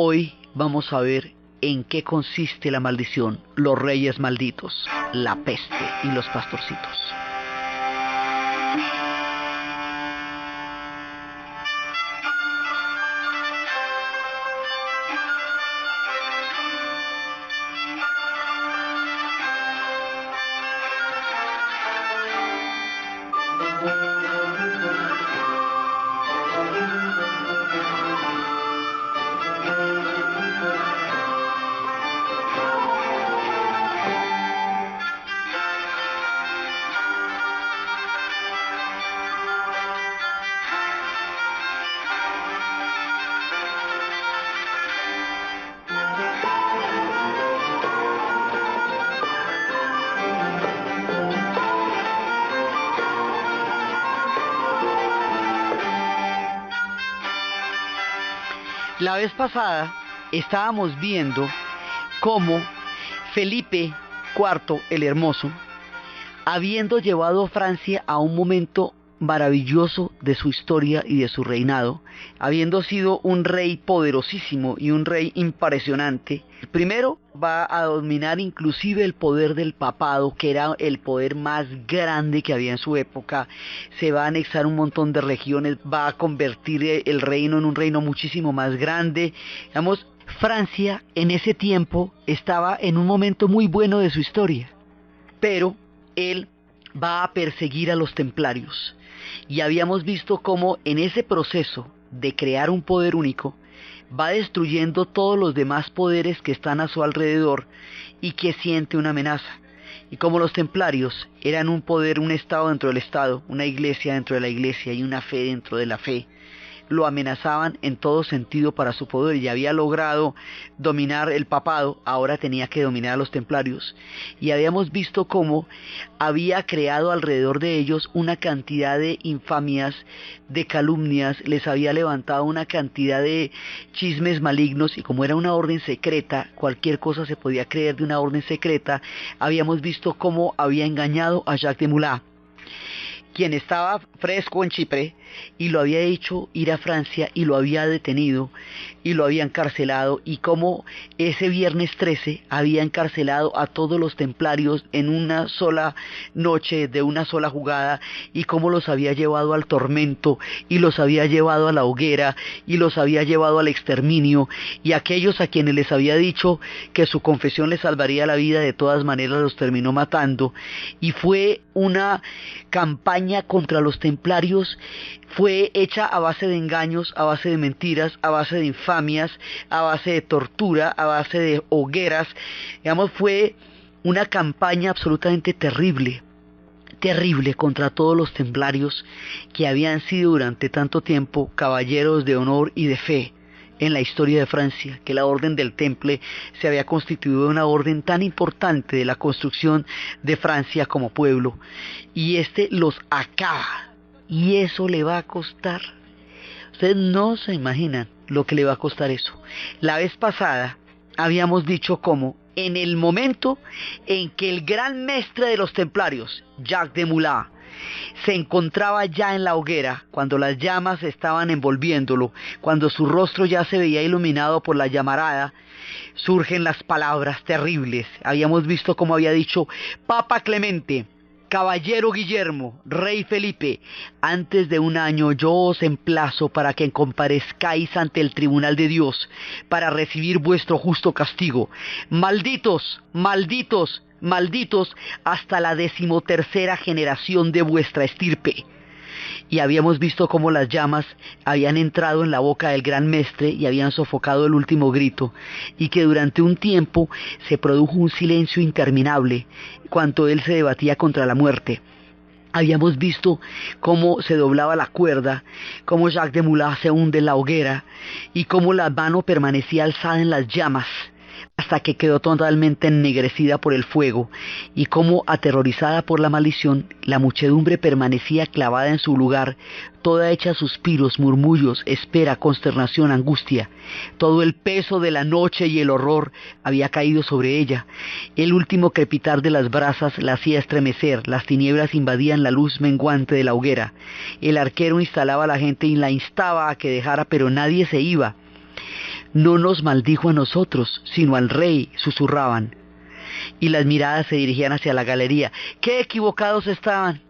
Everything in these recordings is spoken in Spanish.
Hoy vamos a ver en qué consiste la maldición, los reyes malditos, la peste y los pastorcitos. La vez pasada estábamos viendo cómo Felipe IV el Hermoso, habiendo llevado a Francia a un momento maravilloso de su historia y de su reinado, habiendo sido un rey poderosísimo y un rey impresionante, primero va a dominar inclusive el poder del papado, que era el poder más grande que había en su época. Se va a anexar un montón de regiones, va a convertir el reino en un reino muchísimo más grande. Digamos, Francia en ese tiempo estaba en un momento muy bueno de su historia, pero él va a perseguir a los templarios. Y habíamos visto cómo en ese proceso de crear un poder único, va destruyendo todos los demás poderes que están a su alrededor y que siente una amenaza. Y como los templarios eran un poder, un estado dentro del estado, una iglesia dentro de la iglesia y una fe dentro de la fe, lo amenazaban en todo sentido para su poder. Y había logrado dominar el papado, ahora tenía que dominar a los templarios. Y habíamos visto cómo había creado alrededor de ellos una cantidad de infamias, de calumnias, les había levantado una cantidad de chismes malignos, y como era una orden secreta, cualquier cosa se podía creer de una orden secreta. Habíamos visto cómo había engañado a Jacques de Molay, quien estaba fresco en Chipre, y lo había hecho ir a Francia y lo había detenido y lo había encarcelado, y como ese viernes 13 había encarcelado a todos los templarios en una sola noche, de una sola jugada, y cómo los había llevado al tormento y los había llevado a la hoguera y los había llevado al exterminio, y aquellos a quienes les había dicho que su confesión les salvaría la vida, de todas maneras los terminó matando. Y fue una campaña contra los templarios, fue hecha a base de engaños, a base de mentiras, a base de infamias, a base de tortura, a base de hogueras. Digamos, fue una campaña absolutamente terrible, terrible contra todos los templarios, que habían sido durante tanto tiempo caballeros de honor y de fe en la historia de Francia, que la orden del Temple se había constituido en una orden tan importante de la construcción de Francia como pueblo, y este los acaba. Y eso le va a costar. Ustedes no se imaginan lo que le va a costar eso. La vez pasada habíamos dicho cómo en el momento en que el gran mestre de los templarios, Jacques de Molay, se encontraba ya en la hoguera, cuando las llamas estaban envolviéndolo, cuando su rostro ya se veía iluminado por la llamarada, surgen las palabras terribles. Habíamos visto cómo había dicho: Papa Clemente, Caballero Guillermo, Rey Felipe, antes de un año yo os emplazo para que comparezcáis ante el tribunal de Dios para recibir vuestro justo castigo. Malditos, malditos, malditos hasta la 13ª generación de vuestra estirpe. Y habíamos visto cómo las llamas habían entrado en la boca del gran mestre y habían sofocado el último grito, y que durante un tiempo se produjo un silencio interminable cuando él se debatía contra la muerte. Habíamos visto cómo se doblaba la cuerda, cómo Jacques de Molay se hunde en la hoguera, y cómo la mano permanecía alzada en las llamas hasta que quedó totalmente ennegrecida por el fuego, y cómo, aterrorizada por la maldición, la muchedumbre permanecía clavada en su lugar, toda hecha suspiros, murmullos, espera, consternación, angustia. Todo el peso de la noche y el horror había caído sobre ella. El último crepitar de las brasas la hacía estremecer, las tinieblas invadían la luz menguante de la hoguera. El arquero instalaba a la gente y la instaba a que dejara, pero nadie se iba. no nos maldijo a nosotros, sino al rey, susurraban. Y las miradas se dirigían hacia la galería. ¡Qué equivocados estaban!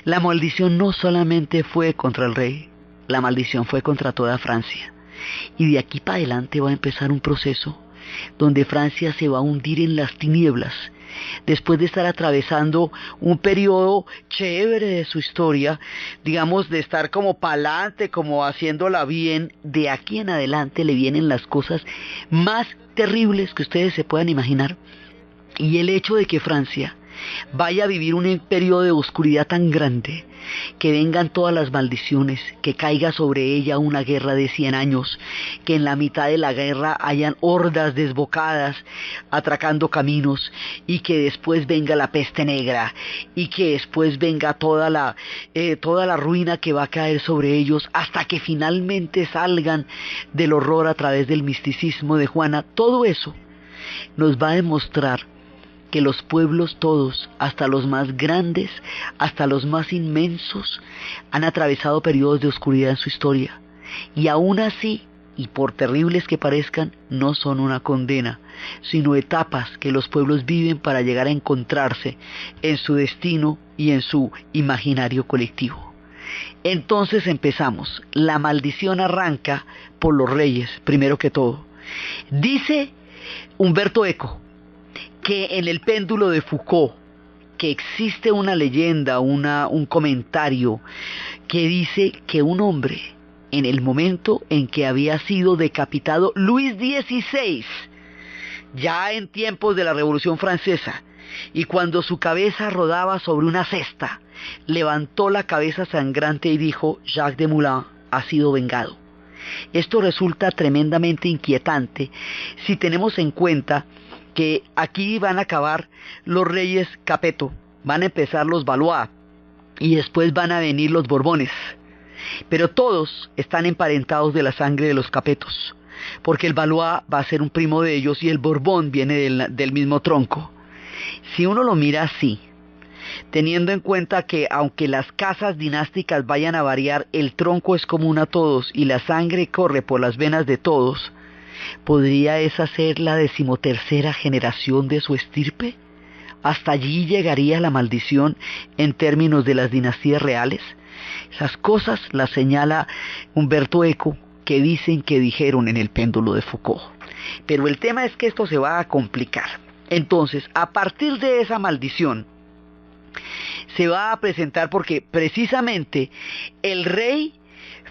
La maldición no solamente fue contra el rey, la maldición fue contra toda Francia. Y de aquí para adelante va a empezar un proceso donde Francia se va a hundir en las tinieblas, después de estar atravesando un periodo chévere de su historia, digamos, de estar como pa'lante, como haciéndola bien. De aquí en adelante le vienen las cosas más terribles que ustedes se puedan imaginar. Y el hecho de que Francia vaya a vivir un periodo de oscuridad tan grande, que vengan todas las maldiciones, que caiga sobre ella una guerra de 100 años, que en la mitad de la guerra hayan hordas desbocadas atracando caminos, y que después venga la peste negra, y que después venga toda la ruina que va a caer sobre ellos, hasta que finalmente salgan del horror a través del misticismo de Juana. Todo eso nos va a demostrar que los pueblos todos, hasta los más grandes, hasta los más inmensos, han atravesado periodos de oscuridad en su historia. Y aún así, y por terribles que parezcan, no son una condena, sino etapas que los pueblos viven para llegar a encontrarse en su destino y en su imaginario colectivo. Entonces empezamos. La maldición arranca por los reyes, primero que todo. Dice Humberto Eco que en el péndulo de Foucault, que existe una leyenda, un comentario que dice que un hombre, en el momento en que había sido decapitado Luis XVI, ya en tiempos de la Revolución Francesa, y cuando su cabeza rodaba sobre una cesta, levantó la cabeza sangrante y dijo: Jacques de Molay ha sido vengado. Esto resulta tremendamente inquietante si tenemos en cuenta que aquí van a acabar los reyes Capeto, van a empezar los Valois y después van a venir los Borbones, pero todos están emparentados de la sangre de los Capetos, porque el Valois va a ser un primo de ellos y el Borbón viene del mismo tronco. Si uno lo mira así, teniendo en cuenta que aunque las casas dinásticas vayan a variar, el tronco es común a todos y la sangre corre por las venas de todos, ¿podría esa ser la 13ª generación de su estirpe? ¿Hasta allí llegaría la maldición en términos de las dinastías reales? Esas cosas las señala Humberto Eco, que dicen que dijeron en el péndulo de Foucault. Pero el tema es que esto se va a complicar. Entonces, a partir de esa maldición, se va a presentar porque precisamente el rey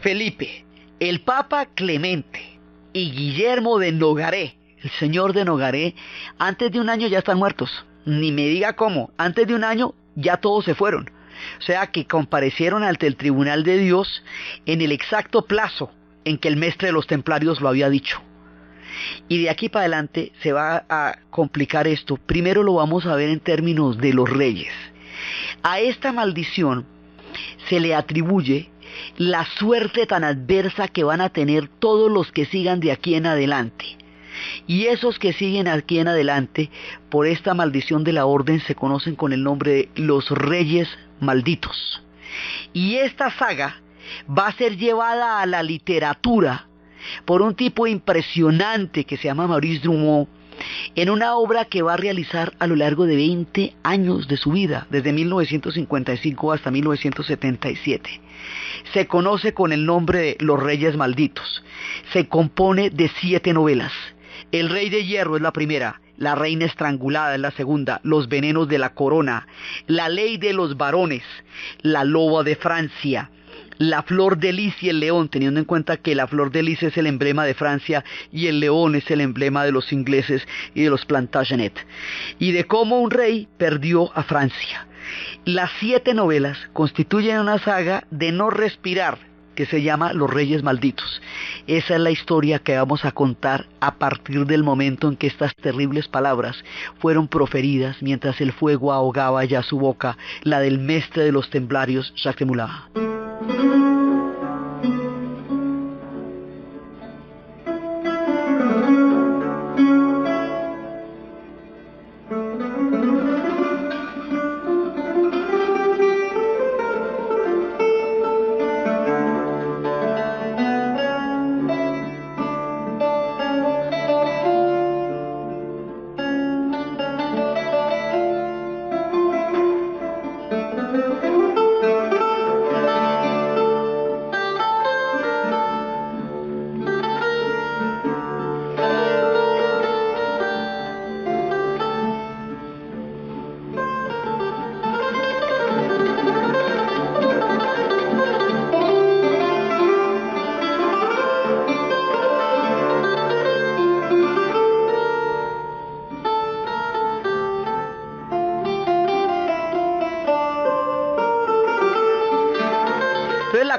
Felipe, el papa Clemente y Guillermo de Nogaret, el señor de Nogaret, antes de un año ya están muertos. Ni me diga cómo, antes de un año ya todos se fueron. O sea que comparecieron ante el tribunal de Dios en el exacto plazo en que el mestre de los templarios lo había dicho. Y de aquí para adelante se va a complicar esto. Primero lo vamos a ver en términos de los reyes. A esta maldición se le atribuye la suerte tan adversa que van a tener todos los que sigan de aquí en adelante. Y esos que siguen aquí en adelante, por esta maldición de la orden, se conocen con el nombre de los Reyes Malditos. Y esta saga va a ser llevada a la literatura por un tipo impresionante que se llama Maurice Drummond, en una obra que va a realizar a lo largo de 20 años de su vida, desde 1955 hasta 1977. Se conoce con el nombre de Los Reyes Malditos. Se compone de 7 novelas. El Rey de Hierro es la primera, La Reina Estrangulada es la segunda, Los Venenos de la Corona, La Ley de los Varones, La Loba de Francia, La Flor de Lis y el León, teniendo en cuenta que la Flor de Lis es el emblema de Francia y el león es el emblema de los ingleses y de los Plantagenet, y de cómo un rey perdió a Francia. Las 7 novelas constituyen una saga de no respirar que se llama Los Reyes Malditos. Esa es la historia que vamos a contar a partir del momento en que estas terribles palabras fueron proferidas mientras el fuego ahogaba ya su boca, la del mestre de los templarios, Jacques de Molay.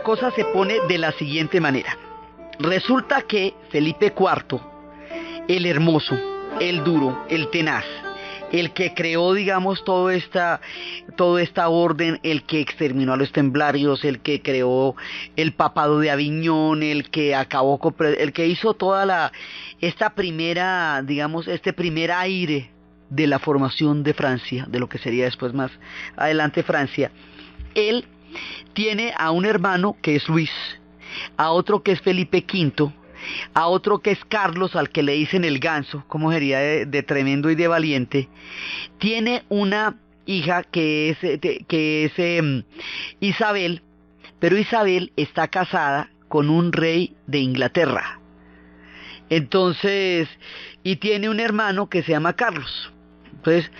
cosa se pone de la siguiente manera. Resulta que Felipe IV, el hermoso, el duro, el tenaz, el que creó, digamos, toda esta orden, el que exterminó a los templarios, el que creó el papado de Aviñón, el que acabó con, el que hizo esta primera, digamos, este primer aire de la formación de Francia, de lo que sería después más adelante Francia. Él tiene a un hermano que es Luis, a otro que es Felipe V, a otro que es Carlos, al que le dicen el ganso, como sería de tremendo y de valiente. Tiene una hija que es Isabel, pero Isabel está casada con un rey de Inglaterra. Entonces, y tiene un hermano que se llama Carlos. Entonces,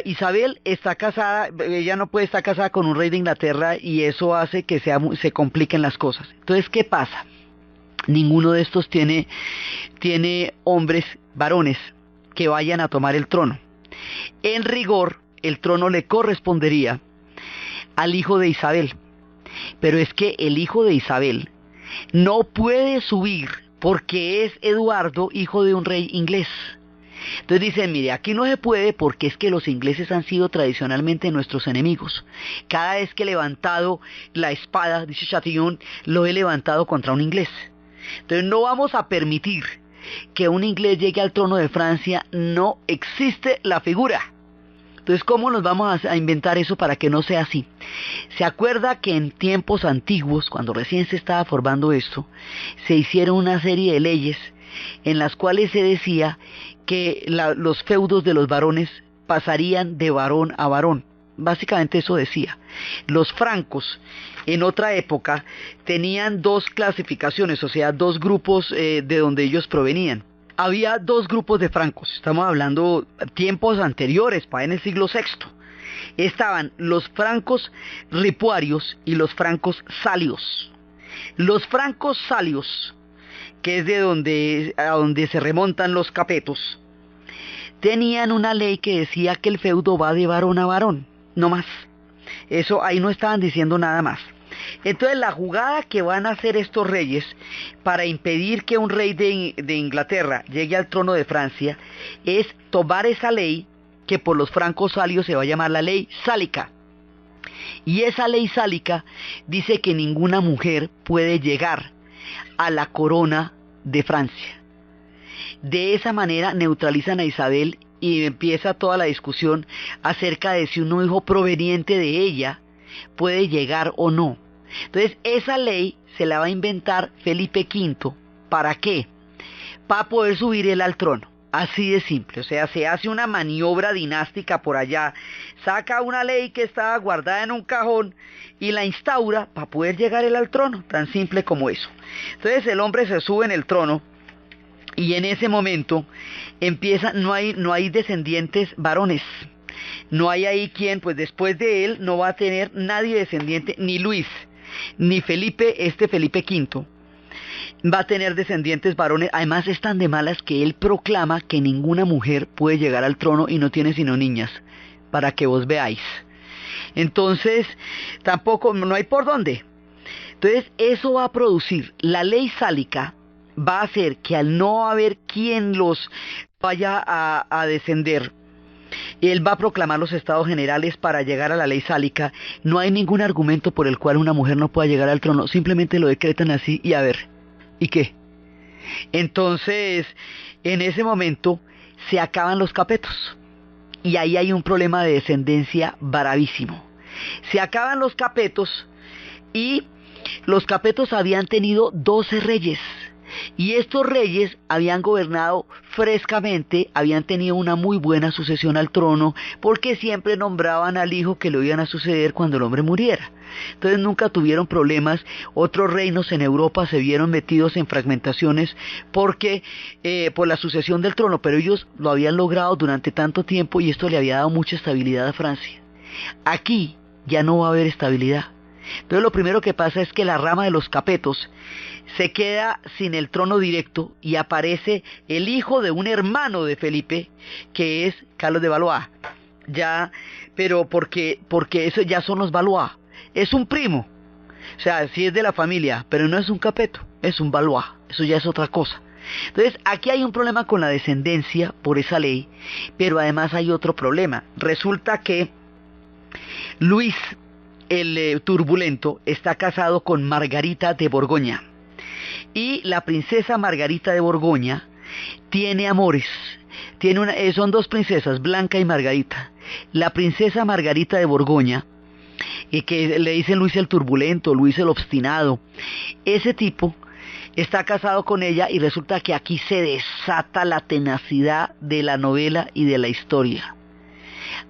Isabel está casada, ella no puede estar casada con un rey de Inglaterra y eso hace que se compliquen las cosas. Entonces, ¿qué pasa? Ninguno de estos tiene hombres, varones, que vayan a tomar el trono. En rigor, el trono le correspondería al hijo de Isabel. Pero es que el hijo de Isabel no puede subir porque es Eduardo, hijo de un rey inglés. Entonces dicen, mire, aquí no se puede porque es que los ingleses han sido tradicionalmente nuestros enemigos. Cada vez que he levantado la espada, dice Chatillon, lo he levantado contra un inglés. Entonces no vamos a permitir que un inglés llegue al trono de Francia, no existe la figura. Entonces, ¿cómo nos vamos a inventar eso para que no sea así? ¿Se acuerda que en tiempos antiguos, cuando recién se estaba formando esto, se hicieron una serie de leyes en las cuales se decía que los feudos de los varones pasarían de varón a varón? Básicamente eso decía. Los francos en otra época tenían dos clasificaciones, o sea, dos grupos de donde ellos provenían. Había dos grupos de francos, estamos hablando tiempos anteriores, para en el siglo VI. Estaban los francos ripuarios y los francos salios. Los francos salios, que es a donde se remontan los capetos, tenían una ley que decía que el feudo va de varón a varón, no más. Eso ahí no estaban diciendo nada más. Entonces la jugada que van a hacer estos reyes para impedir que un rey de Inglaterra llegue al trono de Francia es tomar esa ley que por los francos salios se va a llamar la ley sálica. Y esa ley sálica dice que ninguna mujer puede llegar a la corona de Francia. De esa manera neutralizan a Isabel y empieza toda la discusión acerca de si un hijo proveniente de ella puede llegar o no. Entonces esa ley se la va a inventar Felipe V. ¿Para qué? Para poder subir él al trono. Así de simple. O sea, se hace una maniobra dinástica por allá, saca una ley que estaba guardada en un cajón y la instaura para poder llegar él al trono. Tan simple como eso. Entonces el hombre se sube en el trono y en ese momento empieza, no hay descendientes varones. No hay ahí quien, pues después de él no va a tener nadie descendiente, ni Luis, ni Felipe V va a tener descendientes varones. Además están de malas que él proclama que ninguna mujer puede llegar al trono y no tiene sino niñas, para que vos veáis. Entonces, tampoco, no hay por dónde. Entonces, eso va a producir, la ley sálica va a hacer que al no haber quien los vaya a descender, él va a proclamar los estados generales para llegar a la ley sálica. No hay ningún argumento por el cual una mujer no pueda llegar al trono, simplemente lo decretan así y a ver, ¿y qué? Entonces, en ese momento se acaban los capetos y ahí hay un problema de descendencia bravísimo. Se acaban los capetos y los capetos habían tenido 12 reyes. Y estos reyes habían gobernado frescamente, habían tenido una muy buena sucesión al trono, porque siempre nombraban al hijo que lo iban a suceder cuando el hombre muriera. Entonces nunca tuvieron problemas. Otros reinos en Europa se vieron metidos en fragmentaciones porque por la sucesión del trono, pero ellos lo habían logrado durante tanto tiempo y esto le había dado mucha estabilidad a Francia. Aquí ya no va a haber estabilidad. Entonces lo primero que pasa es que la rama de los capetos se queda sin el trono directo y aparece el hijo de un hermano de Felipe, que es Carlos de Valois. Ya, pero porque eso ya son los Valois. Es un primo, O sea, sí es de la familia, pero no es un Capeto, es un Valois, eso ya es otra cosa. Entonces, aquí hay un problema con la descendencia por esa ley, pero además hay otro problema. Resulta que Luis, el turbulento, está casado con Margarita de Borgoña. Y la princesa Margarita de Borgoña tiene amores. Son dos princesas, Blanca y Margarita. La princesa Margarita de Borgoña, que le dicen Luis el turbulento, Luis el obstinado, ese tipo está casado con ella y resulta que aquí se desata la tenacidad de la novela y de la historia.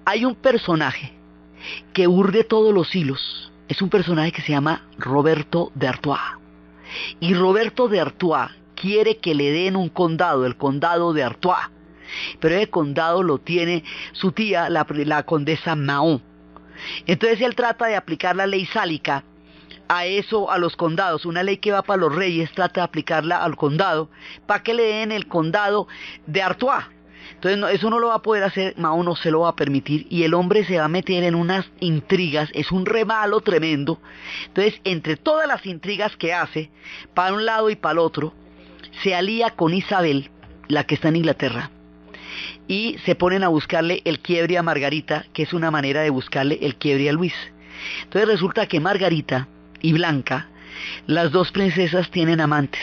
Hay un personaje que urde todos los hilos, es un personaje que se llama Roberto de Artois. Y Roberto de Artois quiere que le den un condado, el condado de Artois, pero ese condado lo tiene su tía, la condesa Mahon. Entonces él trata de aplicar la ley sálica a eso, a los condados, una ley que va para los reyes, trata de aplicarla al condado, para que le den el condado de Artois. Entonces eso no lo va a poder hacer, Mahon no se lo va a permitir, y el hombre se va a meter en unas intrigas, es un remalo tremendo. Entonces, entre todas las intrigas que hace, para un lado y para el otro, se alía con Isabel, la que está en Inglaterra, y se ponen a buscarle el quiebre a Margarita, que es una manera de buscarle el quiebre a Luis. Entonces resulta que Margarita y Blanca, las dos princesas, tienen amantes,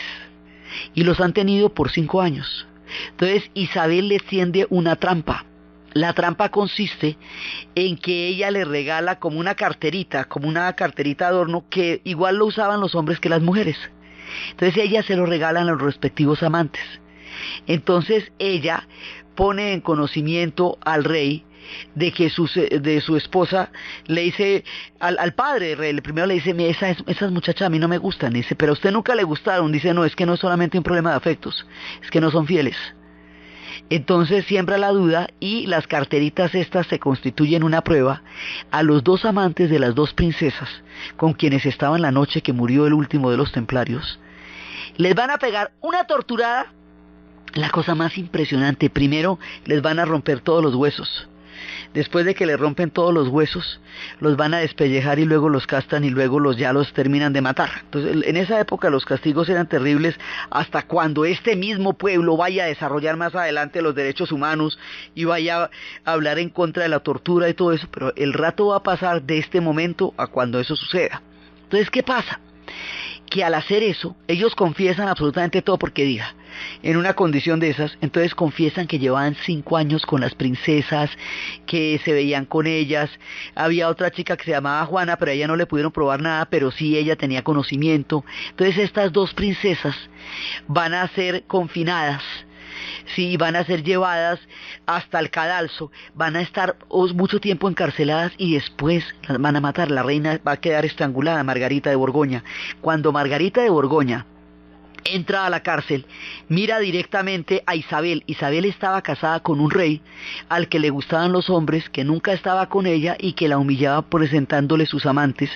y los han tenido por 5 años. Entonces Isabel le tiende una trampa. La trampa consiste en que ella le regala como una carterita de adorno, que igual lo usaban los hombres que las mujeres. Entonces ella se lo regalan a los respectivos amantes. Entonces ella pone en conocimiento al rey de que de su esposa, le dice al padre del rey, primero le dice: esas muchachas a mí no me gustan. Dice: pero a usted nunca le gustaron. Dice: no, es que no es solamente un problema de afectos, es que no son fieles. Entonces siembra la duda, y las carteritas estas se constituyen una prueba. A los dos amantes de las dos princesas con quienes estaban la noche que murió el último de los templarios, les van a pegar una torturada, la cosa más impresionante. Primero les van a romper todos los huesos. Después de que le rompen todos los huesos, los van a despellejar y luego los castan y luego ya los terminan de matar. Entonces, en esa época los castigos eran terribles, hasta cuando este mismo pueblo vaya a desarrollar más adelante los derechos humanos y vaya a hablar en contra de la tortura y todo eso. Pero el rato va a pasar de este momento a cuando eso suceda. Entonces, ¿qué pasa? Que al hacer eso, ellos confiesan absolutamente todo, porque diga, en una condición de esas, entonces confiesan que llevaban 5 años con las princesas, que se veían con ellas. Había otra chica que se llamaba Juana, pero a ella no le pudieron probar nada, pero sí ella tenía conocimiento. Entonces estas dos princesas van a ser confinadas, sí, van a ser llevadas hasta el cadalso, van a estar mucho tiempo encarceladas y después las van a matar. La reina va a quedar estrangulada, Margarita de Borgoña. Cuando Margarita de Borgoña entra a la cárcel, mira directamente a Isabel. Isabel estaba casada con un rey al que le gustaban los hombres, que nunca estaba con ella y que la humillaba presentándole sus amantes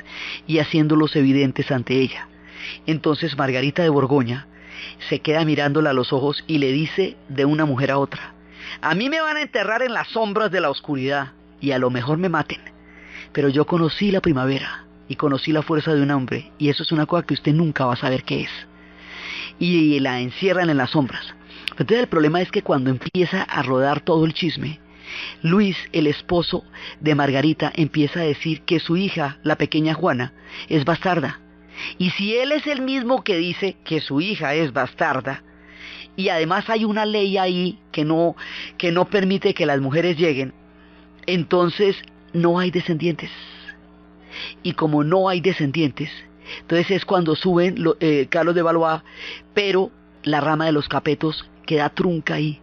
y haciéndolos evidentes ante ella. Entonces Margarita de Borgoña se queda mirándola a los ojos y le dice de una mujer a otra: a mí me van a enterrar en las sombras de la oscuridad y a lo mejor me maten, pero yo conocí la primavera y conocí la fuerza de un hombre, y eso es una cosa que usted nunca va a saber qué es. Y la encierran en las sombras. Entonces el problema es que cuando empieza a rodar todo el chisme, Luis, el esposo de Margarita, empieza a decir que su hija, la pequeña Juana, es bastarda. Y si él es el mismo que dice que su hija es bastarda, y además hay una ley ahí que no permite que las mujeres lleguen, entonces no hay descendientes. Y como no hay descendientes, entonces es cuando suben Carlos de Valois, pero la rama de los Capetos queda trunca ahí.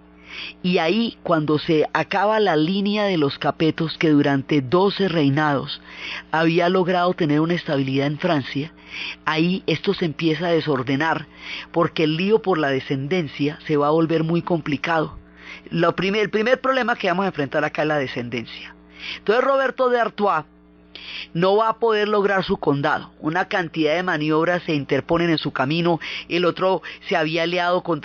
Y ahí, cuando se acaba la línea de los Capetos, que durante 12 reinados había logrado tener una estabilidad en Francia, ahí esto se empieza a desordenar, porque el lío por la descendencia se va a volver muy complicado. El primer problema que vamos a enfrentar acá es la descendencia. Entonces Roberto de Artois no va a poder lograr su condado. Una cantidad de maniobras se interponen en su camino. El otro se había aliado con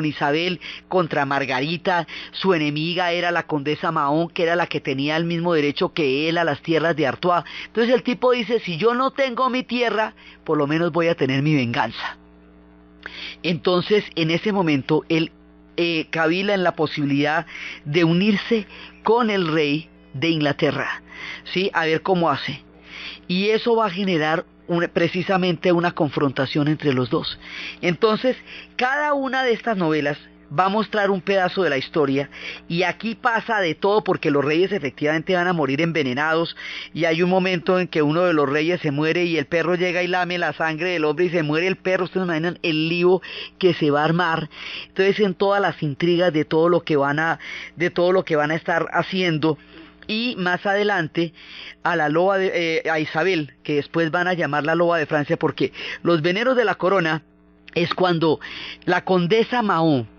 Isabel, contra Margarita. Su enemiga era la condesa Mahón, que era la que tenía el mismo derecho que él a las tierras de Artois. Entonces el tipo dice, si yo no tengo mi tierra, por lo menos voy a tener mi venganza. Entonces, en ese momento, él cavila en la posibilidad de unirse con el rey de Inglaterra, ¿sí? A ver cómo hace. Y eso va a generar precisamente una confrontación entre los dos. Entonces, cada una de estas novelas va a mostrar un pedazo de la historia, y aquí pasa de todo, porque los reyes efectivamente van a morir envenenados, y hay un momento en que uno de los reyes se muere y el perro llega y lame la sangre del hombre y se muere el perro. Ustedes imaginan el lío que se va a armar. Entonces, en todas las intrigas de todo lo que van a estar haciendo. Y más adelante a la loba a Isabel, que después van a llamar la loba de Francia, porque los veneros de la corona es cuando la condesa Mahón,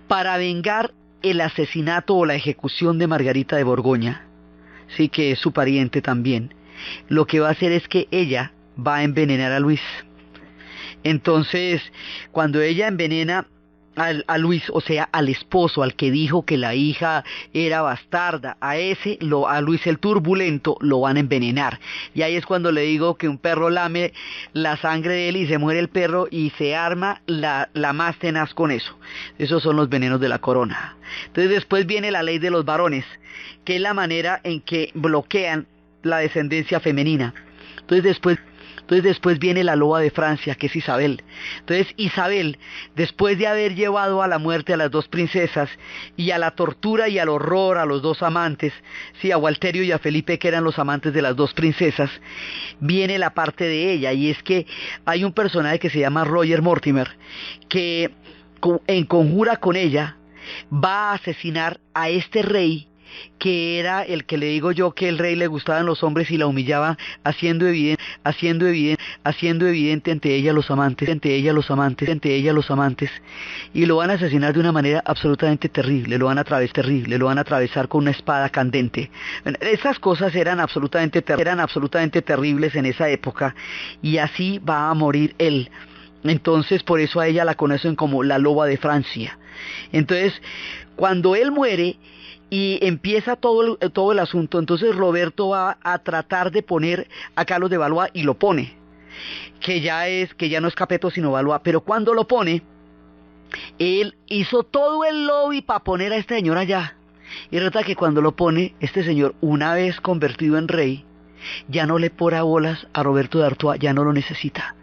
para vengar el asesinato o la ejecución de Margarita de Borgoña, sí, que es su pariente también, lo que va a hacer es que ella va a envenenar a Luis. Entonces, cuando ella envenena a Luis, o sea, al esposo, al que dijo que la hija era bastarda, a Luis el turbulento, lo van a envenenar. Y ahí es cuando le digo que un perro lame la sangre de él y se muere el perro, y se arma la más tenaz con eso. Esos son los venenos de la corona. Entonces, después viene la ley de los varones, que es la manera en que bloquean la descendencia femenina. Entonces después viene la loba de Francia, que es Isabel. Entonces Isabel, después de haber llevado a la muerte a las dos princesas, y a la tortura y al horror a los dos amantes, sí, a Walterio y a Felipe, que eran los amantes de las dos princesas, viene la parte de ella, y es que hay un personaje que se llama Roger Mortimer, que en conjura con ella va a asesinar a este rey, que era el que le digo yo que el rey le gustaban los hombres y la humillaba, haciendo evidente ante ella los amantes, y lo van a asesinar de una manera absolutamente terrible. Lo van a atravesar con una espada candente. Esas cosas eran absolutamente terribles en esa época, y así va a morir él. Entonces, por eso a ella la conocen como la loba de Francia. Entonces, cuando él muere y empieza todo el asunto, entonces Roberto va a tratar de poner a Carlos de Valois, y lo pone, que ya no es Capeto sino Valois. Pero cuando lo pone, él hizo todo el lobby para poner a este señor allá, y resulta que cuando lo pone, este señor, una vez convertido en rey, ya no le pone bolas a Roberto de Artois, ya no lo necesita.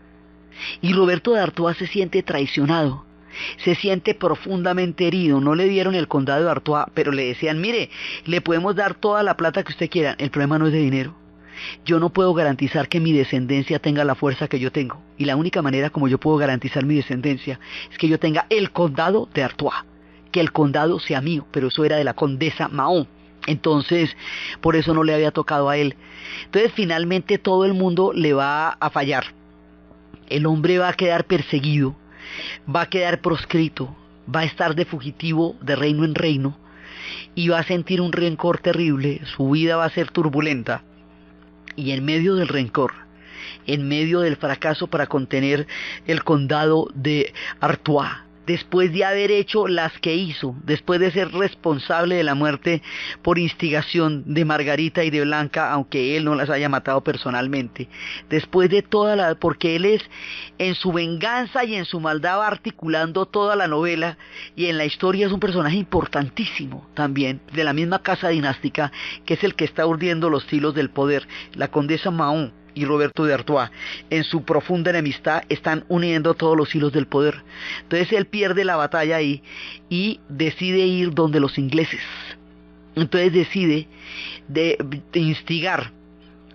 Y Roberto de Artois se siente traicionado, se siente profundamente herido. No le dieron el condado de Artois, pero le decían, mire, le podemos dar toda la plata que usted quiera, el problema no es de dinero. Yo no puedo garantizar que mi descendencia tenga la fuerza que yo tengo, y la única manera como yo puedo garantizar mi descendencia es que yo tenga el condado de Artois, que el condado sea mío, pero eso era de la condesa Mahón. Entonces, por eso no le había tocado a él. Entonces, finalmente todo el mundo le va a fallar. El hombre va a quedar perseguido, va a quedar proscrito, va a estar de fugitivo de reino en reino, y va a sentir un rencor terrible. Su vida va a ser turbulenta, y en medio del rencor, en medio del fracaso para contener el condado de Artois, después de haber hecho las que hizo, después de ser responsable de la muerte por instigación de Margarita y de Blanca, aunque él no las haya matado personalmente, después de porque él es, en su venganza y en su maldad, va articulando toda la novela, y en la historia es un personaje importantísimo también, de la misma casa dinástica, que es el que está urdiendo los hilos del poder. La condesa Mahón y Roberto de Artois, en su profunda enemistad, están uniendo todos los hilos del poder. Entonces él pierde la batalla ahí y decide ir donde los ingleses. Entonces decide de instigar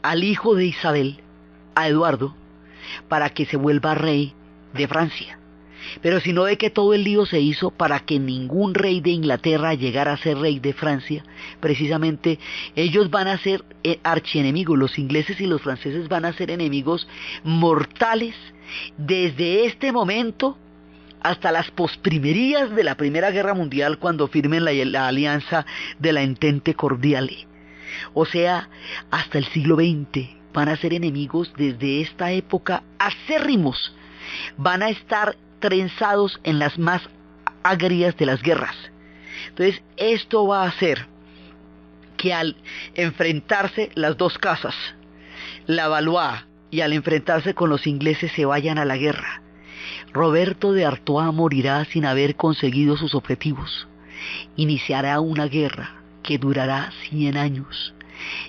al hijo de Isabel, a Eduardo, para que se vuelva rey de Francia. Pero si no, de que todo el lío se hizo para que ningún rey de Inglaterra llegara a ser rey de Francia. Precisamente ellos van a ser archienemigos, los ingleses y los franceses van a ser enemigos mortales desde este momento hasta las posprimerías de la Primera Guerra Mundial, cuando firmen la alianza de la Entente Cordiale. O sea, hasta el siglo XX van a ser enemigos desde esta época acérrimos. Van a estar trenzados en las más agrias de las guerras. Entonces, esto va a hacer que al enfrentarse las dos casas, la Valois, y al enfrentarse con los ingleses se vayan a la guerra. Roberto de Artois morirá sin haber conseguido sus objetivos. Iniciará una guerra que durará 100 años.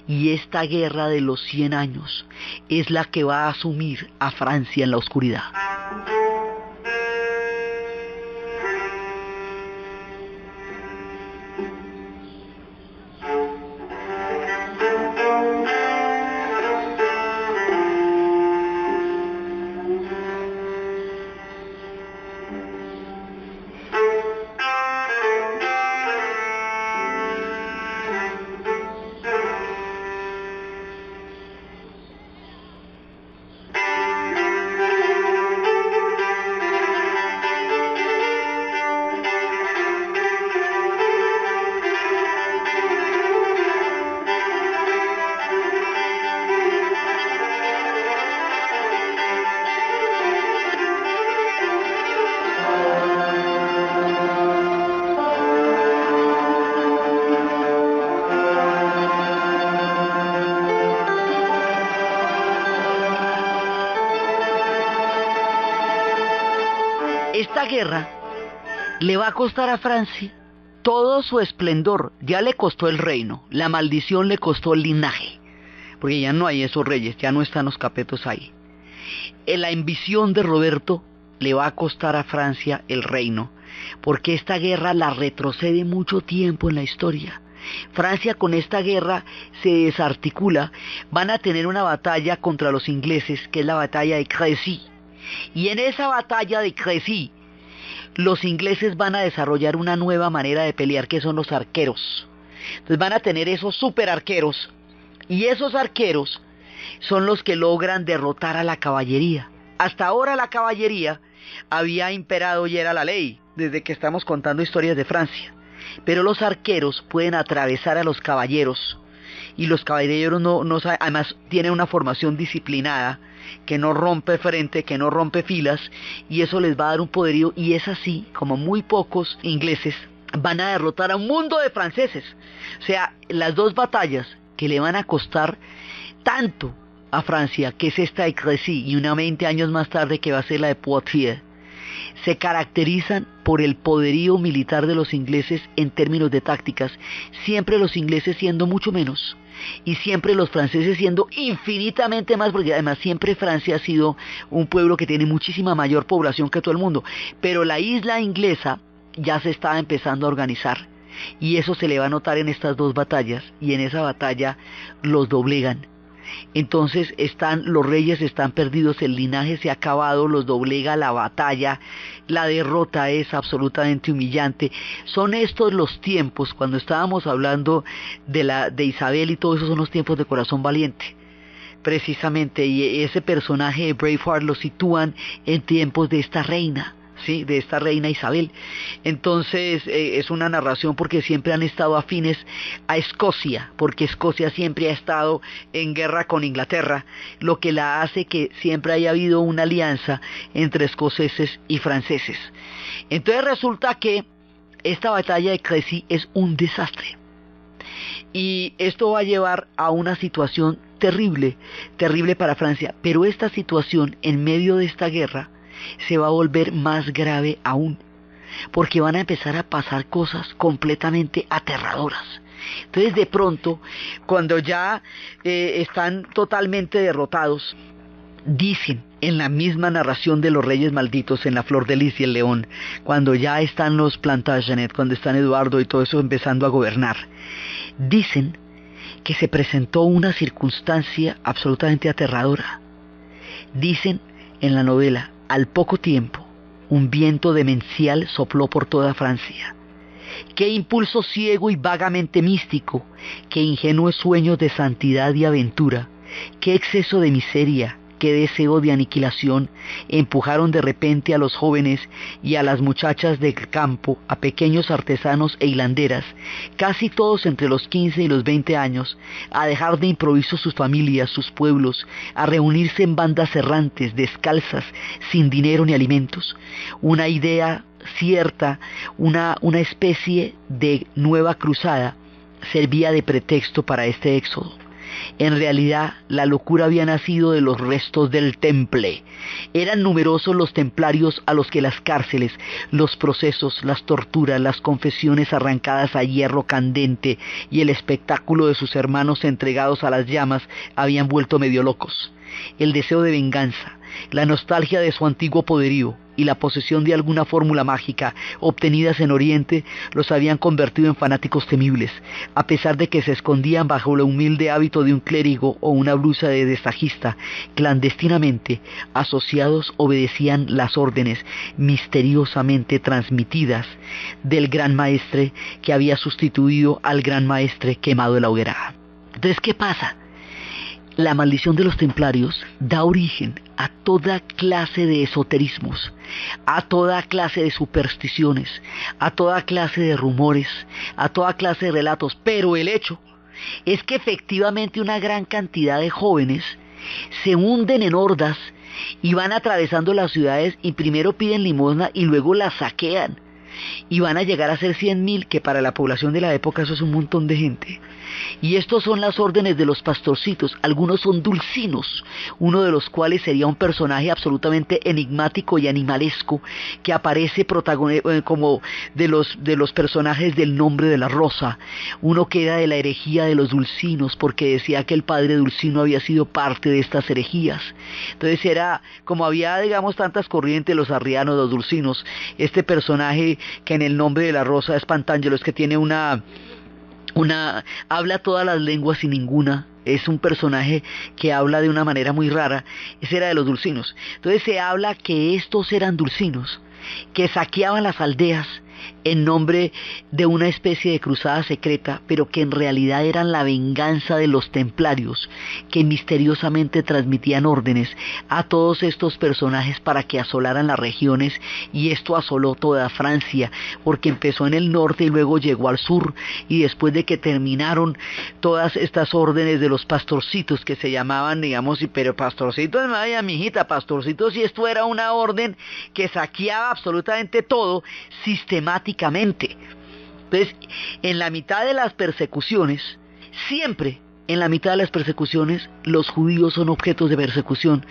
Y esta guerra de los 100 años es la que va a sumir a Francia en la oscuridad. Esta guerra le va a costar a Francia todo su esplendor. Ya le costó el reino, la maldición le costó el linaje, porque ya no hay esos reyes, ya no están los capetos ahí. La ambición de Roberto le va a costar a Francia el reino, porque esta guerra la retrocede mucho tiempo en la historia. Francia con esta guerra se desarticula, van a tener una batalla contra los ingleses, que es la batalla de Crécy. Y en esa batalla de Crécy, los ingleses van a desarrollar una nueva manera de pelear, que son los arqueros. Entonces van a tener esos super arqueros, y esos arqueros son los que logran derrotar a la caballería. Hasta ahora la caballería había imperado y era la ley, desde que estamos contando historias de Francia. Pero los arqueros pueden atravesar a los caballeros, y los caballeros no saben, además tienen una formación disciplinada, que no rompe frente, que no rompe filas, y eso les va a dar un poderío, y es así como muy pocos ingleses van a derrotar a un mundo de franceses. O sea, las dos batallas que le van a costar tanto a Francia, que es esta de Crécy y una 20 años más tarde que va a ser la de Poitiers, se caracterizan por el poderío militar de los ingleses en términos de tácticas, siempre los ingleses siendo mucho menos y siempre los franceses siendo infinitamente más, porque además siempre Francia ha sido un pueblo que tiene muchísima mayor población que todo el mundo, pero la isla inglesa ya se estaba empezando a organizar, y eso se le va a notar en estas dos batallas, y en esa batalla los doblegan. Entonces los reyes están perdidos, el linaje se ha acabado, los doblega la batalla, la derrota es absolutamente humillante. Son estos los tiempos, cuando estábamos hablando de Isabel y todo eso, son los tiempos de Corazón Valiente, precisamente, y ese personaje de Braveheart lo sitúan en tiempos de esta reina, ¿sí? De esta reina Isabel. Entonces es una narración porque siempre han estado afines a Escocia, porque Escocia siempre ha estado en guerra con Inglaterra, lo que la hace que siempre haya habido una alianza entre escoceses y franceses. Entonces resulta que esta batalla de Crécy es un desastre, y esto va a llevar a una situación terrible, terrible para Francia, pero esta situación en medio de esta guerra se va a volver más grave aún, porque van a empezar a pasar cosas completamente aterradoras. Entonces de pronto, cuando ya están totalmente derrotados, dicen en la misma narración de los Reyes Malditos, en La Flor de Lis y el León, cuando ya están los Plantagenet, cuando están Eduardo y todo eso empezando a gobernar, dicen que se presentó una circunstancia absolutamente aterradora. Dicen en la novela: al poco tiempo, un viento demencial sopló por toda Francia. Qué impulso ciego y vagamente místico, qué ingenuos sueños de santidad y aventura, qué exceso de miseria, qué deseo de aniquilación empujaron de repente a los jóvenes y a las muchachas del campo, a pequeños artesanos e hilanderas, casi todos entre los 15 y los 20 años, a dejar de improviso sus familias, sus pueblos, a reunirse en bandas errantes, descalzas, sin dinero ni alimentos. Una idea cierta, una especie de nueva cruzada, servía de pretexto para este éxodo. En realidad, la locura había nacido de los restos del Temple. Eran numerosos los templarios a los que las cárceles, los procesos, las torturas, las confesiones arrancadas a hierro candente y el espectáculo de sus hermanos entregados a las llamas habían vuelto medio locos. El deseo de venganza, la nostalgia de su antiguo poderío y la posesión de alguna fórmula mágica obtenidas en Oriente los habían convertido en fanáticos temibles, a pesar de que se escondían bajo el humilde hábito de un clérigo o una blusa de desajista. Clandestinamente asociados obedecían las órdenes misteriosamente transmitidas del gran maestre que había sustituido al gran maestre quemado en la hoguera. Entonces, ¿qué pasa? La maldición de los templarios da origen a toda clase de esoterismos, a toda clase de supersticiones, a toda clase de rumores, a toda clase de relatos, pero el hecho es que efectivamente una gran cantidad de jóvenes se hunden en hordas y van atravesando las ciudades y primero piden limosna y luego la saquean. Y van a llegar a ser 100.000, que para la población de la época eso es un montón de gente. Y estos son las órdenes de los pastorcitos. Algunos son dulcinos, uno de los cuales sería un personaje absolutamente enigmático y animalesco que aparece como de los personajes del Nombre de la Rosa. Uno que era de la herejía de los dulcinos, porque decía que el padre Dulcino había sido parte de estas herejías. Entonces era, como había, digamos, tantas corrientes, los arrianos, los dulcinos, este personaje que en el Nombre de la Rosa es Pantangelo, es que tiene habla todas las lenguas y ninguna, es un personaje que habla de una manera muy rara. Ese era de los dulcinos. Entonces se habla que estos eran dulcinos, que saqueaban las aldeas en nombre de una especie de cruzada secreta, pero que en realidad eran la venganza de los templarios, que misteriosamente transmitían órdenes a todos estos personajes para que asolaran las regiones, y esto asoló toda Francia, porque empezó en el norte y luego llegó al sur, y después de que terminaron todas estas órdenes de los pastorcitos, que se llamaban, digamos, pero pastorcitos, vaya mijita, pastorcitos, y esto era una orden que saqueaba absolutamente todo sistemáticamente. Entonces, en la mitad de las persecuciones, siempre en la mitad de las persecuciones, los judíos son objetos de persecución,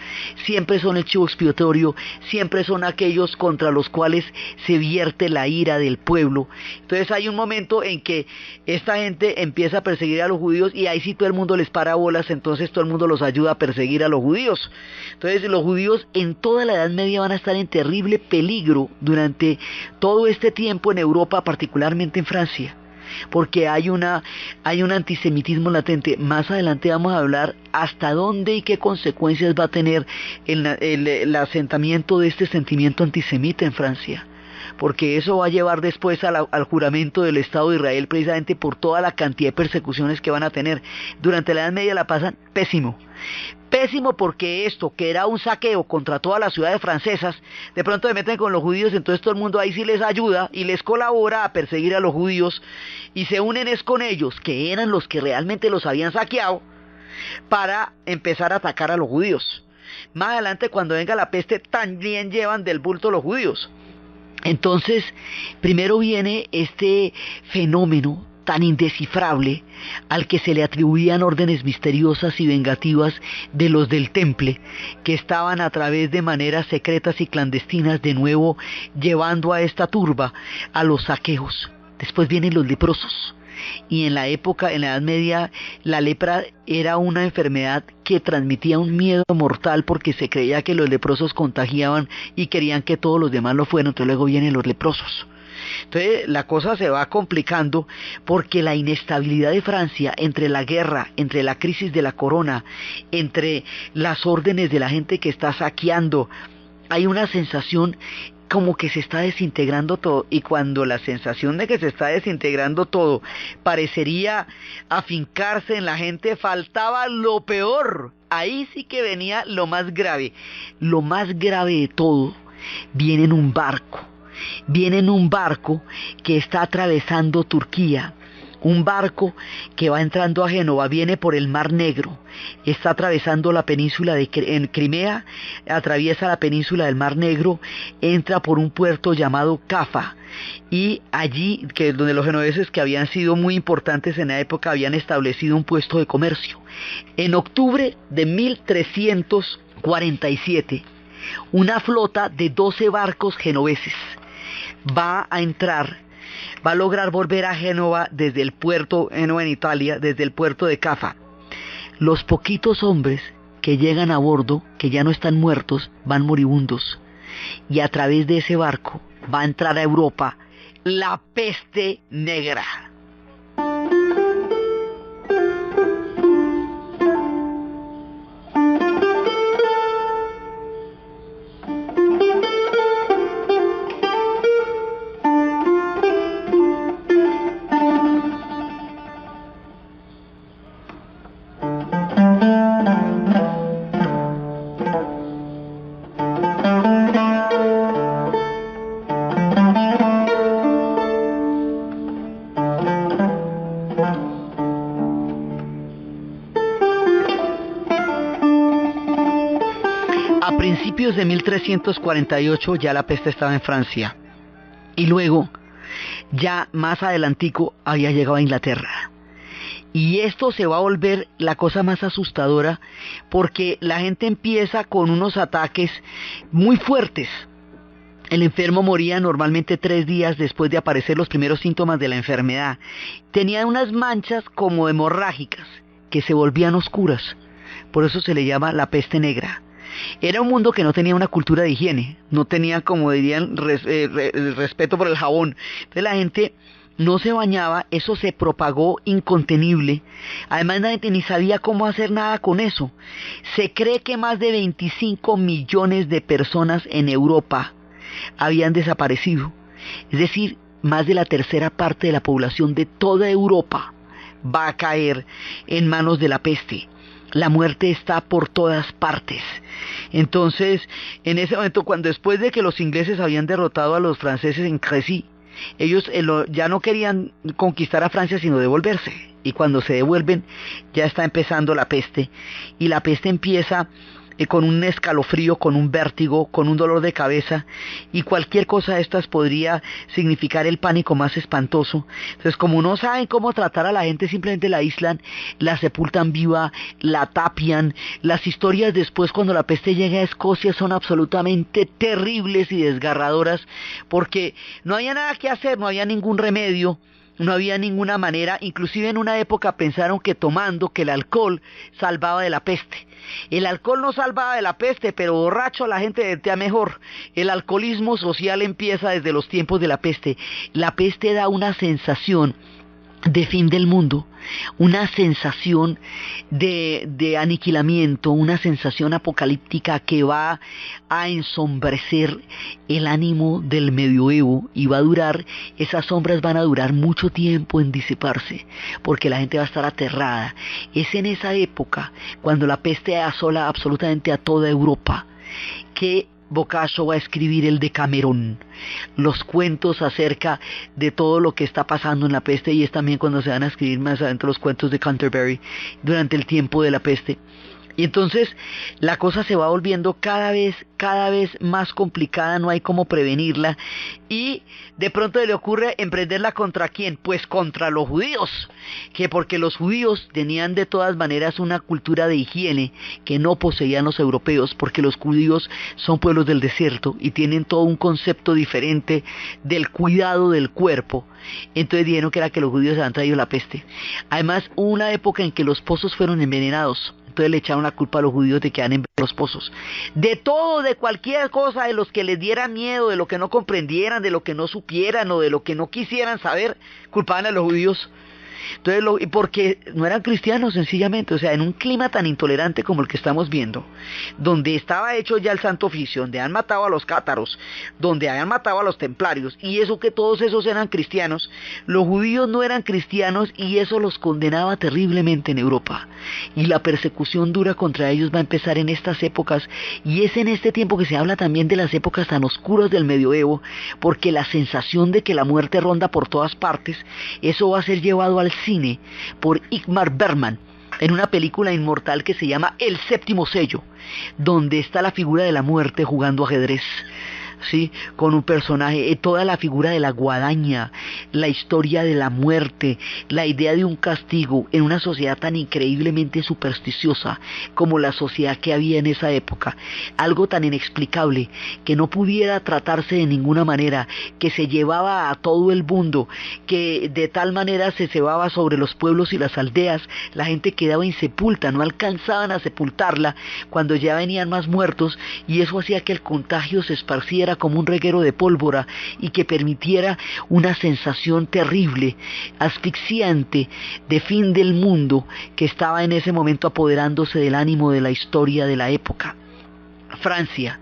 siempre son el chivo expiatorio, siempre son aquellos contra los cuales se vierte la ira del pueblo. Entonces hay un momento en que esta gente empieza a perseguir a los judíos y ahí sí todo el mundo les para bolas, entonces todo el mundo los ayuda a perseguir a los judíos. Entonces los judíos en toda la Edad Media van a estar en terrible peligro durante todo este tiempo en Europa, particularmente en Francia, porque hay un antisemitismo latente. Más adelante vamos a hablar hasta dónde y qué consecuencias va a tener el asentamiento de este sentimiento antisemita en Francia, porque eso va a llevar después al juramento del Estado de Israel, precisamente por toda la cantidad de persecuciones que van a tener. Durante la Edad Media la pasan pésimo, porque esto, que era un saqueo contra todas las ciudades francesas, de pronto se meten con los judíos, entonces todo el mundo ahí sí les ayuda y les colabora a perseguir a los judíos, y se unen es con ellos, que eran los que realmente los habían saqueado, para empezar a atacar a los judíos. Más adelante, cuando venga la peste, también llevan del bulto los judíos. Entonces, primero viene este fenómeno tan indescifrable al que se le atribuían órdenes misteriosas y vengativas de los del Temple, que estaban a través de maneras secretas y clandestinas de nuevo llevando a esta turba a los saqueos. Después vienen los leprosos, y en la Edad Media, la lepra era una enfermedad que transmitía un miedo mortal, porque se creía que los leprosos contagiaban y querían que todos los demás lo fueran. Entonces luego vienen los leprosos. Entonces la cosa se va complicando, porque la inestabilidad de Francia, entre la guerra, entre la crisis de la corona, entre las órdenes de la gente que está saqueando, hay una sensación como que se está desintegrando todo, y cuando la sensación de que se está desintegrando todo parecería afincarse en la gente, faltaba lo peor. Ahí sí que venía lo más grave. Lo más grave de todo viene en un barco. Viene en un barco que está atravesando Turquía. Un barco que va entrando a Génova, viene por el Mar Negro, está atravesando la península en Crimea, atraviesa la península del Mar Negro, entra por un puerto llamado Cafa, y allí, que es donde los genoveses, que habían sido muy importantes en la época, habían establecido un puesto de comercio. En octubre de 1347, una flota de 12 barcos genoveses va a lograr volver a Génova desde el puerto, Génova en Italia, desde el puerto de Cafa. Los poquitos hombres que llegan a bordo, que ya no están muertos, van moribundos. Y a través de ese barco va a entrar a Europa la peste negra. A principios de 1348 ya la peste estaba en Francia, y luego, ya más adelantico, había llegado a Inglaterra. Y esto se va a volver la cosa más asustadora, porque la gente empieza con unos ataques muy fuertes. El enfermo moría normalmente 3 días después de aparecer los primeros síntomas de la enfermedad. Tenía unas manchas como hemorrágicas que se volvían oscuras. Por eso se le llama la peste negra. Era un mundo que no tenía una cultura de higiene, no tenía, como dirían, respeto por el jabón. Entonces la gente no se bañaba, eso se propagó incontenible. Además la gente ni sabía cómo hacer nada con eso. Se cree que más de 25 millones de personas en Europa habían desaparecido. Es decir, más de la tercera parte de la población de toda Europa va a caer en manos de la peste. La muerte está por todas partes. Entonces, en ese momento, cuando después de que los ingleses habían derrotado a los franceses en Crécy, ellos ya no querían conquistar a Francia, sino devolverse. Y cuando se devuelven, ya está empezando la peste. Y la peste empieza con un escalofrío, con un vértigo, con un dolor de cabeza, y cualquier cosa de estas podría significar el pánico más espantoso. Entonces, como no saben cómo tratar a la gente, simplemente la aíslan, la sepultan viva, la tapian. Las historias después, cuando la peste llega a Escocia, son absolutamente terribles y desgarradoras, porque no había nada que hacer, no había ningún remedio, no había ninguna manera. Inclusive en una época pensaron que tomando, que el alcohol salvaba de la peste. El alcohol no salvaba de la peste, pero borracho la gente sentía mejor. El alcoholismo social empieza desde los tiempos de la peste. La peste da una sensación de fin del mundo, una sensación de aniquilamiento, una sensación apocalíptica que va a ensombrecer el ánimo del medioevo, y va a durar, esas sombras van a durar mucho tiempo en disiparse, porque la gente va a estar aterrada. Es en esa época, cuando la peste asola absolutamente a toda Europa, que Boccaccio va a escribir el Decamerón, los cuentos acerca de todo lo que está pasando en la peste, y es también cuando se van a escribir más adentro los cuentos de Canterbury durante el tiempo de la peste. Y entonces la cosa se va volviendo cada vez más complicada, no hay cómo prevenirla, y de pronto le ocurre emprenderla ¿contra quién? Pues contra los judíos, que porque los judíos tenían de todas maneras una cultura de higiene que no poseían los europeos, porque los judíos son pueblos del desierto y tienen todo un concepto diferente del cuidado del cuerpo. Entonces dijeron que era que los judíos habían traído la peste. Además, hubo una época en que los pozos fueron envenenados. Entonces le echaron la culpa a los judíos de que han en los pozos. De todo, de cualquier cosa, de los que les diera miedo, de lo que no comprendieran, de lo que no supieran o de lo que no quisieran saber, culpaban a los judíos. Entonces, y porque no eran cristianos sencillamente, o sea, en un clima tan intolerante como el que estamos viendo, donde estaba hecho ya el Santo Oficio, donde han matado a los cátaros, donde habían matado a los templarios, y eso que todos esos eran cristianos, los judíos no eran cristianos y eso los condenaba terriblemente en Europa. Y la persecución dura contra ellos va a empezar en estas épocas, y es en este tiempo que se habla también de las épocas tan oscuras del medioevo, porque la sensación de que la muerte ronda por todas partes, eso va a ser llevado al cine por Ingmar Bergman en una película inmortal que se llama El Séptimo Sello, donde está la figura de la muerte jugando ajedrez, ¿sí? Con un personaje, toda la figura de la guadaña, la historia de la muerte, la idea de un castigo en una sociedad tan increíblemente supersticiosa como la sociedad que había en esa época, algo tan inexplicable que no pudiera tratarse de ninguna manera, que se llevaba a todo el mundo, que de tal manera se cebaba sobre los pueblos y las aldeas, la gente quedaba insepulta, no alcanzaban a sepultarla cuando ya venían más muertos, y eso hacía que el contagio se esparciera como un reguero de pólvora y que permitiera una sensación terrible, asfixiante, de fin del mundo que estaba en ese momento apoderándose del ánimo de la historia de la época. Francia,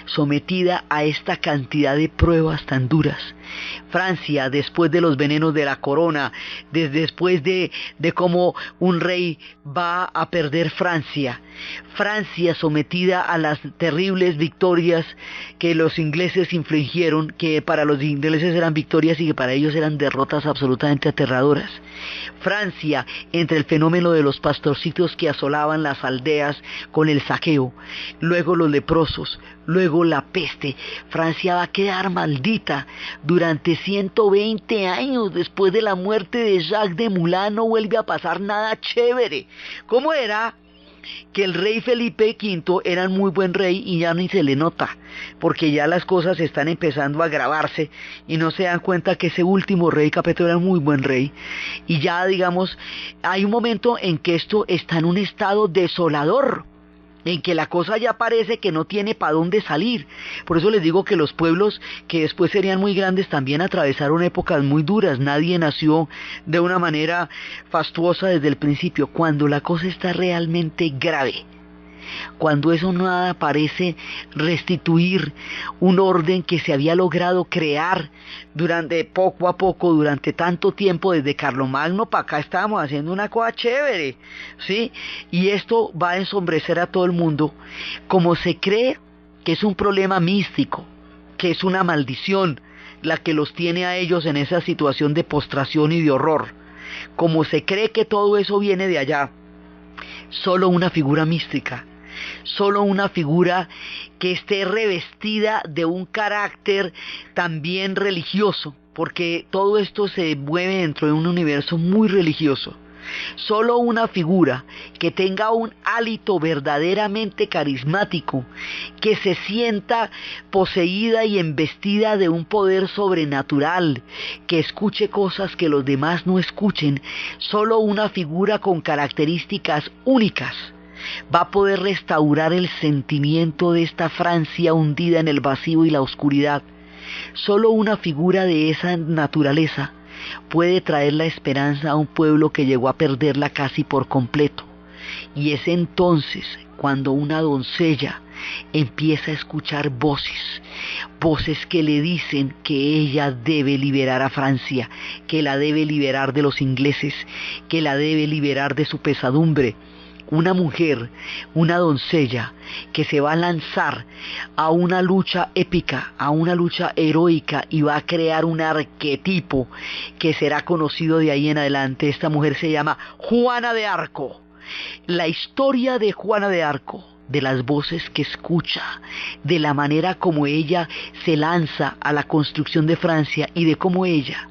sometida a esta cantidad de pruebas tan duras. Francia, después de los venenos de la corona, después de cómo un rey va a perder Francia. Francia sometida a las terribles victorias que los ingleses infligieron, que para los ingleses eran victorias y que para ellos eran derrotas absolutamente aterradoras. Francia, entre el fenómeno de los pastorcitos que asolaban las aldeas con el saqueo, luego los leprosos, luego la peste. Francia va a quedar maldita durante 120 años. Después de la muerte de Jacques de Moulins no vuelve a pasar nada chévere. ¿Cómo era? Que el rey Felipe V era un muy buen rey y ya ni se le nota, porque ya las cosas están empezando a agravarse y no se dan cuenta que ese último rey Capeto era un muy buen rey, y ya digamos hay un momento en que esto está en un estado desolador, en que la cosa ya parece que no tiene para dónde salir. Por eso les digo que los pueblos que después serían muy grandes también atravesaron épocas muy duras. Nadie nació de una manera fastuosa desde el principio. Cuando la cosa está realmente grave, cuando eso nada parece restituir un orden que se había logrado crear durante poco a poco, durante tanto tiempo, desde Carlomagno para acá estábamos haciendo una cosa chévere, ¿sí? Y esto va a ensombrecer a todo el mundo, como se cree que es un problema místico, que es una maldición la que los tiene a ellos en esa situación de postración y de horror. Como se cree que todo eso viene de allá, solo una figura mística, solo una figura que esté revestida de un carácter también religioso, porque todo esto se mueve dentro de un universo muy religioso. Solo una figura que tenga un hálito verdaderamente carismático, que se sienta poseída y embestida de un poder sobrenatural, que escuche cosas que los demás no escuchen, solo una figura con características únicas va a poder restaurar el sentimiento de esta Francia hundida en el vacío y la oscuridad. Solo una figura de esa naturaleza puede traer la esperanza a un pueblo que llegó a perderla casi por completo. Y es entonces cuando una doncella empieza a escuchar voces que le dicen que ella debe liberar a Francia, que la debe liberar de los ingleses, que la debe liberar de su pesadumbre. Una mujer, una doncella que se va a lanzar a una lucha épica, a una lucha heroica, y va a crear un arquetipo que será conocido de ahí en adelante. Esta mujer se llama Juana de Arco. La historia de Juana de Arco, de las voces que escucha, de la manera como ella se lanza a la construcción de Francia y de cómo ella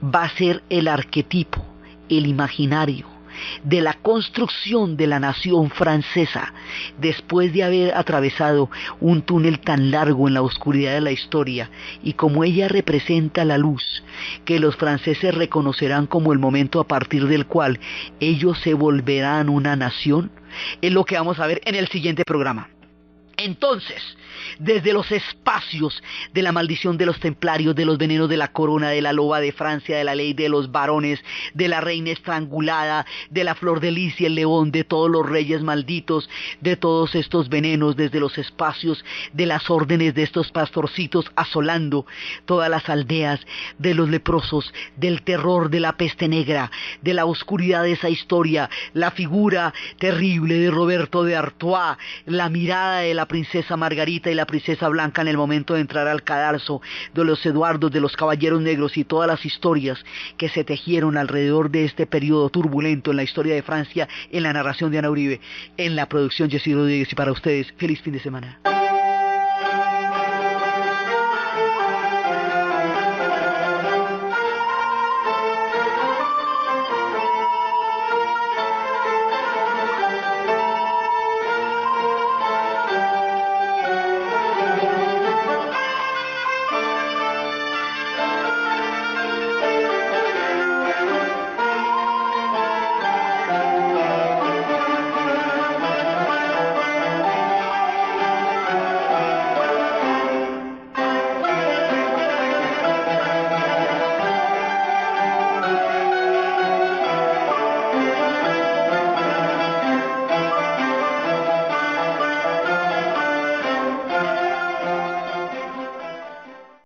va a ser el arquetipo, el imaginario de la construcción de la nación francesa después de haber atravesado un túnel tan largo en la oscuridad de la historia, y como ella representa la luz que los franceses reconocerán como el momento a partir del cual ellos se volverán una nación, es lo que vamos a ver en el siguiente programa. Entonces, desde los espacios de la maldición de los templarios, de los venenos de la corona, de la loba de Francia, de la ley de los varones, de la reina estrangulada, de la flor de lis y el león, de todos los reyes malditos, de todos estos venenos, desde los espacios de las órdenes de estos pastorcitos asolando todas las aldeas, de los leprosos, del terror de la peste negra, de la oscuridad de esa historia, la figura terrible de Roberto de Artois, la mirada de la princesa Margarita y la princesa Blanca en el momento de entrar al cadalso, de los Eduardos, de los caballeros negros y todas las historias que se tejieron alrededor de este periodo turbulento en la historia de Francia, en la narración de Ana Uribe, en la producción Jessy Rodríguez, y para ustedes, feliz fin de semana.